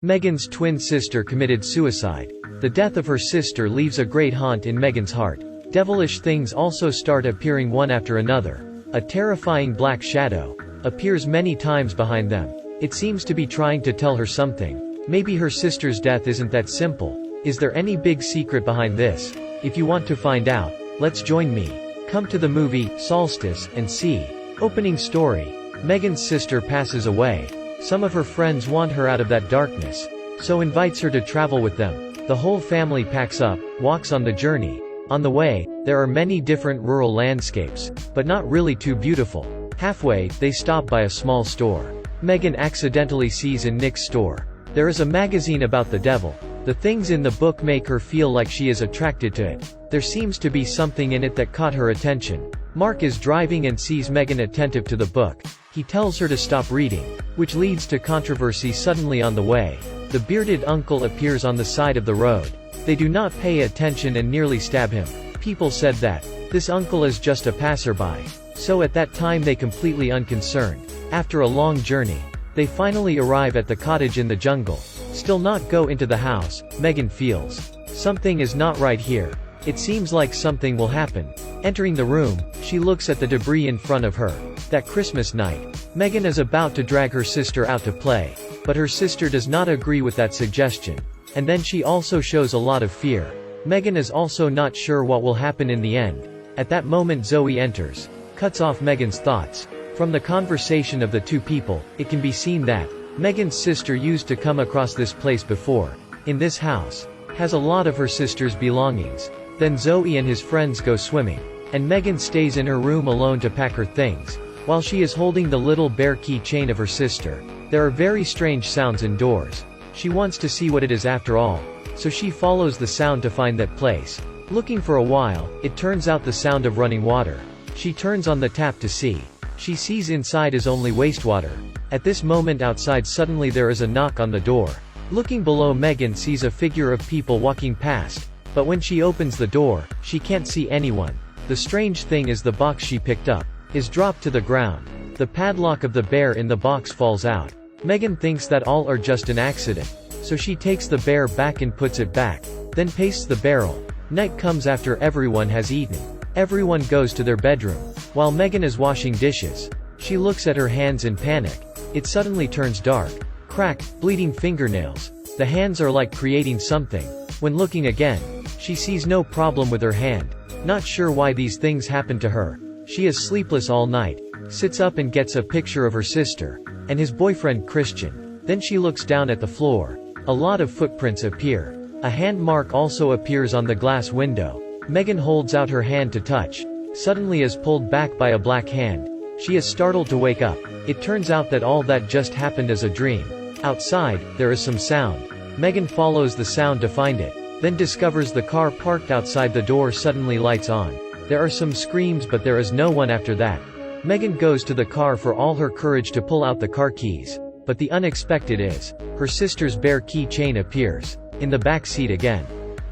Meghan's twin sister committed suicide. The death of her sister leaves a great haunt in Meghan's heart. Devilish things also start appearing one after another. A terrifying black shadow appears many times behind them. It seems to be trying to tell her something. Maybe her sister's death isn't that simple. Is there any big secret behind this? If you want to find out, let's join me. Come to the movie Solstice and see. Opening story. Meghan's sister passes away. Some of her friends want her out of that darkness, so invites her to travel with them. The whole family packs up, walks on the journey. On the way, there are many different rural landscapes, but not really too beautiful. Halfway, they stop by a small store. Meghan accidentally sees in Nick's store. There is a magazine about the devil. The things in the book make her feel like she is attracted to it. There seems to be something in it that caught her attention. Mark is driving and sees Meghan attentive to the book. He tells her to stop reading, which leads to controversy suddenly on the way. The bearded uncle appears on the side of the road. They do not pay attention and nearly stab him. People said that this uncle is just a passerby. So at that time they completely unconcerned. After a long journey, they finally arrive at the cottage in the jungle. Still not go into the house. Meghan feels something is not right here. It seems like something will happen. Entering the room, she looks at the debris in front of her. That Christmas night, Meghan is about to drag her sister out to play, but her sister does not agree with that suggestion. And then she also shows a lot of fear. Meghan is also not sure what will happen in the end. At that moment Zoe enters, cuts off Meghan's thoughts. From the conversation of the two people, it can be seen that Meghan's sister used to come across this place before. In this house, has a lot of her sister's belongings. Then Zoe and his friends go swimming, and Meghan stays in her room alone to pack her things. While she is holding the little bear key chain of her sister, there are very strange sounds indoors. She wants to see what it is after all, so she follows the sound to find that place. Looking for a while, it turns out the sound of running water. She turns on the tap to see. She sees inside is only wastewater. At this moment outside suddenly there is a knock on the door. Looking below, Meghan sees a figure of people walking past, but when she opens the door, she can't see anyone. The strange thing is the box she picked up is dropped to the ground. The padlock of the bear in the box falls out. Meghan thinks that all are just an accident, so she takes the bear back and puts it back, then pastes the barrel. Night comes after everyone has eaten. Everyone goes to their bedroom. While Meghan is washing dishes, she looks at her hands in panic. It suddenly turns dark. Cracked, bleeding fingernails. The hands are like creating something. When looking again, she sees no problem with her hand. Not sure why these things happen to her. She is sleepless all night. Sits up and gets a picture of her sister and his boyfriend Christian. Then she looks down at the floor. A lot of footprints appear. A hand mark also appears on the glass window. Meghan holds out her hand to touch. Suddenly is pulled back by a black hand. She is startled to wake up. It turns out that all that just happened as a dream. Outside, there is some sound. Meghan follows the sound to find it, then discovers the car parked outside the door suddenly lights on. There are some screams but there is no one after that. Meghan goes to the car for all her courage to pull out the car keys. But the unexpected is, her sister's bear key chain appears in the back seat again.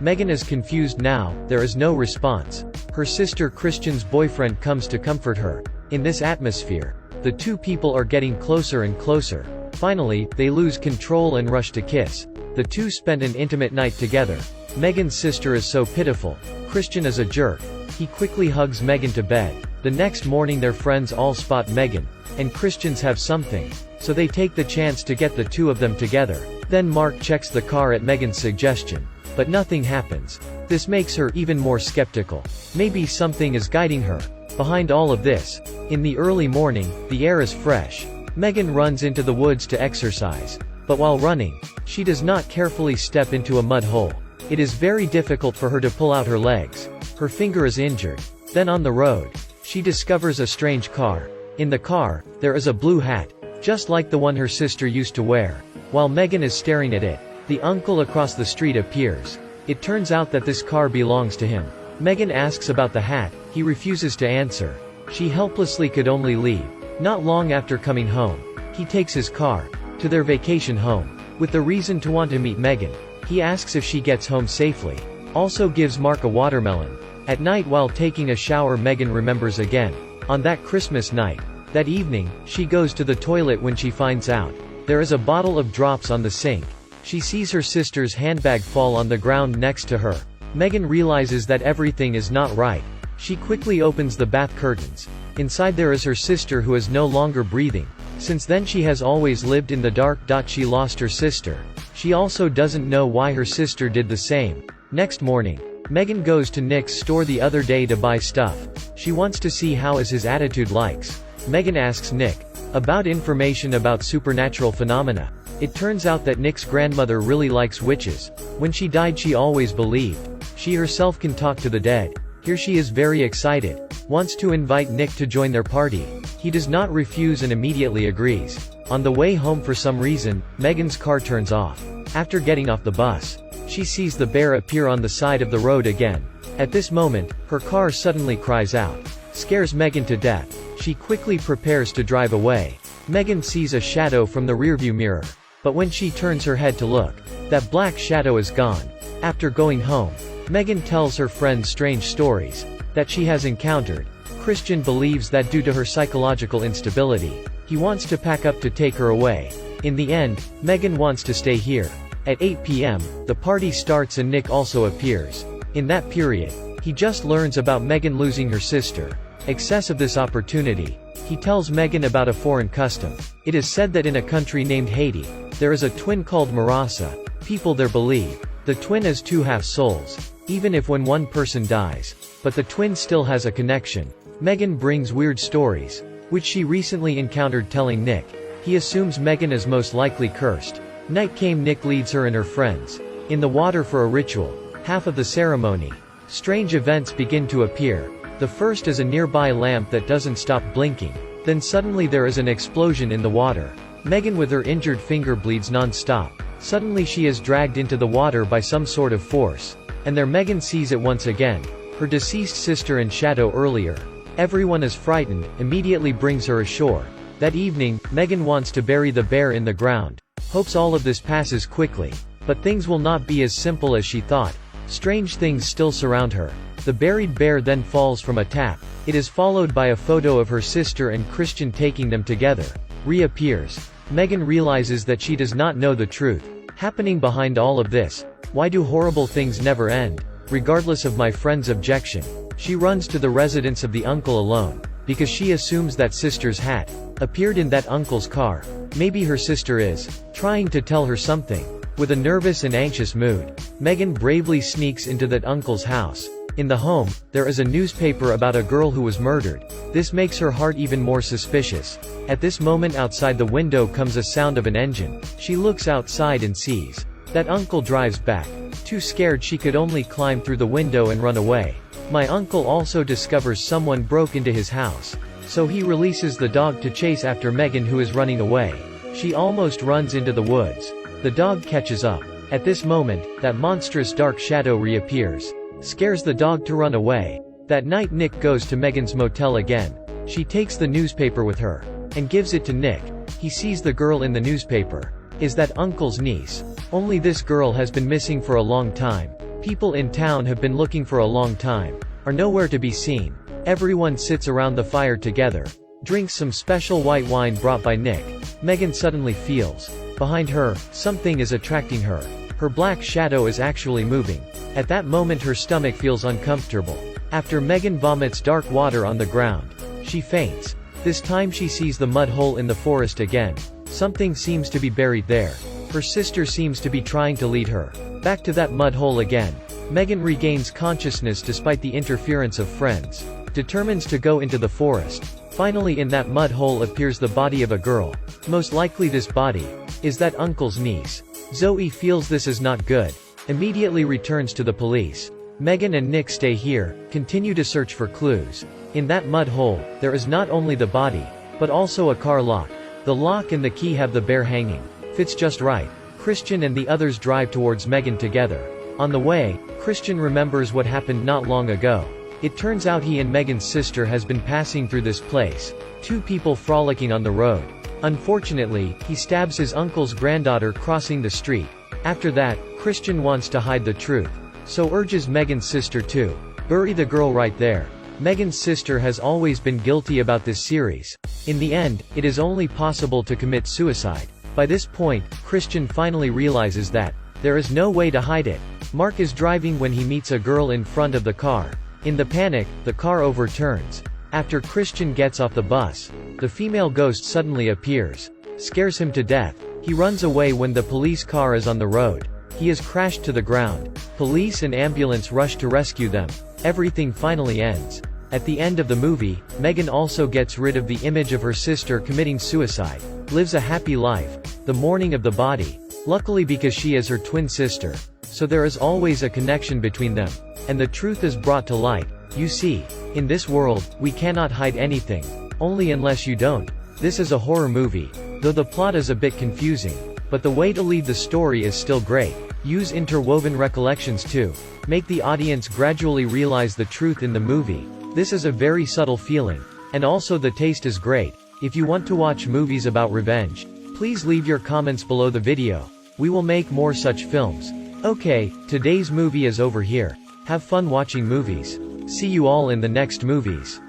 Meghan is confused now. There is no response. Her sister Christian's boyfriend comes to comfort her. In this atmosphere, the two people are getting closer and closer. Finally, they lose control and rush to kiss. The two spend an intimate night together. Meghan's sister is so pitiful. Christian is a jerk. He quickly hugs Meghan to bed. The next morning their friends all spot Meghan and Christians have something, so they take the chance to get the two of them together. Then Mark checks the car at Meghan's suggestion, but nothing happens. This makes her even more skeptical. Maybe something is guiding her behind all of this. In the early morning, the air is fresh. Meghan runs into the woods to exercise, but while running, she does not carefully step into a mud hole. It is very difficult for her to pull out her legs. Her finger is injured. Then on the road, she discovers a strange car. In the car, there is a blue hat, just like the one her sister used to wear. While Meghan is staring at it, the uncle across the street appears. It turns out that this car belongs to him. Meghan asks about the hat. He refuses to answer. She helplessly could only leave. Not long after coming home, he takes his car to their vacation home, with the reason to want to meet Meghan. He asks if she gets home safely. Also gives Mark a watermelon. At night while taking a shower, Meghan remembers again. On that Christmas night. That evening, she goes to the toilet when she finds out there is a bottle of drops on the sink. She sees her sister's handbag fall on the ground next to her. Megan realizes that everything is not right. She quickly opens the bath curtains. Inside there is her sister, who is no longer breathing. Since then she has always lived in the dark. She lost her sister. She also doesn't know why her sister did the same. Next morning, Megan goes to Nick's store the other day to buy stuff. She wants to see how is his attitude likes. Megan asks Nick about information about supernatural phenomena. It turns out that Nick's grandmother really likes witches. When she died she always believed she herself can talk to the dead. Here she is very excited, wants to invite Nick to join their party. He does not refuse and immediately agrees. On the way home, for some reason, Megan's car turns off. After getting off the bus, she sees the bear appear on the side of the road again. At this moment, her car suddenly cries out. Scares Megan to death. She quickly prepares to drive away. Megan sees a shadow from the rearview mirror. But when she turns her head to look, that black shadow is gone. After going home, Megan tells her friends strange stories that she has encountered. Christian believes that due to her psychological instability, he wants to pack up to take her away. In the end, Megan wants to stay here. At 8 p.m., the party starts and Nick also appears. In that period, he just learns about Megan losing her sister. Excess of this opportunity, he tells Megan about a foreign custom. It is said that in a country named Haiti, there is a twin called Marasa. People there believe the twin has two half-souls, even if when one person dies. But the twin still has a connection. Megan brings weird stories, which she recently encountered, telling Nick. He assumes Megan is most likely cursed. Night came. Nick leads her and her friends in the water for a ritual. Half of the ceremony. Strange events begin to appear. The first is a nearby lamp that doesn't stop blinking. Then suddenly there is an explosion in the water. Megan with her injured finger bleeds non-stop. Suddenly she is dragged into the water by some sort of force. And there Megan sees it once again. Her deceased sister in shadow earlier. Everyone is frightened, immediately brings her ashore. That evening, Megan wants to bury the bear in the ground. Hopes all of this passes quickly. But things will not be as simple as she thought. Strange things still surround her. The buried bear then falls from a tap. It is followed by a photo of her sister and Christian taking them together. Reappears. Megan realizes that she does not know the truth happening behind all of this. Why do horrible things never end? Regardless of my friend's objection, she runs to the residence of the uncle alone, because she assumes that sister's hat appeared in that uncle's car. Maybe her sister is trying to tell her something. With a nervous and anxious mood, Megan bravely sneaks into that uncle's house. In the home, there is a newspaper about a girl who was murdered. This makes her heart even more suspicious. At this moment, outside the window comes a sound of an engine. She looks outside and sees that uncle drives back. Too scared, she could only climb through the window and run away. My uncle also discovers someone broke into his house. So he releases the dog to chase after Megan, who is running away. She almost runs into the woods. The dog catches up. At this moment, that monstrous dark shadow reappears. Scares the dog to run away. That night Nick goes to Megan's motel again. She takes the newspaper with her and gives it to Nick. He sees the girl in the newspaper is that uncle's niece. Only this girl has been missing for a long time. People in town have been looking for a long time. Are nowhere to be seen. Everyone sits around the fire together. Drinks some special white wine brought by Nick. Megan suddenly feels behind her, something is attracting her. Her black shadow is actually moving. At that moment her stomach feels uncomfortable. After Megan vomits dark water on the ground, she faints. This time she sees the mud hole in the forest again. Something seems to be buried there. Her sister seems to be trying to lead her back to that mud hole again. Megan regains consciousness despite the interference of friends. Determines to go into the forest. Finally, in that mud hole appears the body of a girl. Most likely this body is that uncle's niece. Zoe feels this is not good. Immediately returns to the police. Megan and Nick stay here, continue to search for clues. In that mud hole, there is not only the body, but also a car lock. The lock and the key have the bear hanging. Fits just right. Christian and the others drive towards Megan together. On the way, Christian remembers what happened not long ago. It turns out he and Megan's sister has been passing through this place. Two people frolicking on the road. Unfortunately, he stabs his uncle's granddaughter crossing the street. After that, Christian wants to hide the truth. So urges Megan's sister to bury the girl right there. Megan's sister has always been guilty about this series. In the end, it is only possible to commit suicide. By this point, Christian finally realizes that there is no way to hide it. Mark is driving when he meets a girl in front of the car. In the panic, the car overturns. After Christian gets off the bus, the female ghost suddenly appears, scares him to death. He runs away when the police car is on the road. He is crashed to the ground. Police and ambulance rush to rescue them. Everything finally ends. At the end of the movie, Megan also gets rid of the image of her sister committing suicide, lives a happy life, the mourning of the body. Luckily, because she is her twin sister, so there is always a connection between them, and the truth is brought to light. You see, in this world, we cannot hide anything, only unless you don't. This is a horror movie, though the plot is a bit confusing, but the way to lead the story is still great. Use interwoven recollections too. Make the audience gradually realize the truth in the movie. This is a very subtle feeling. And also the taste is great. If you want to watch movies about revenge, please leave your comments below the video. We will make more such films. Okay, today's movie is over here. Have fun watching movies. See you all in the next movies.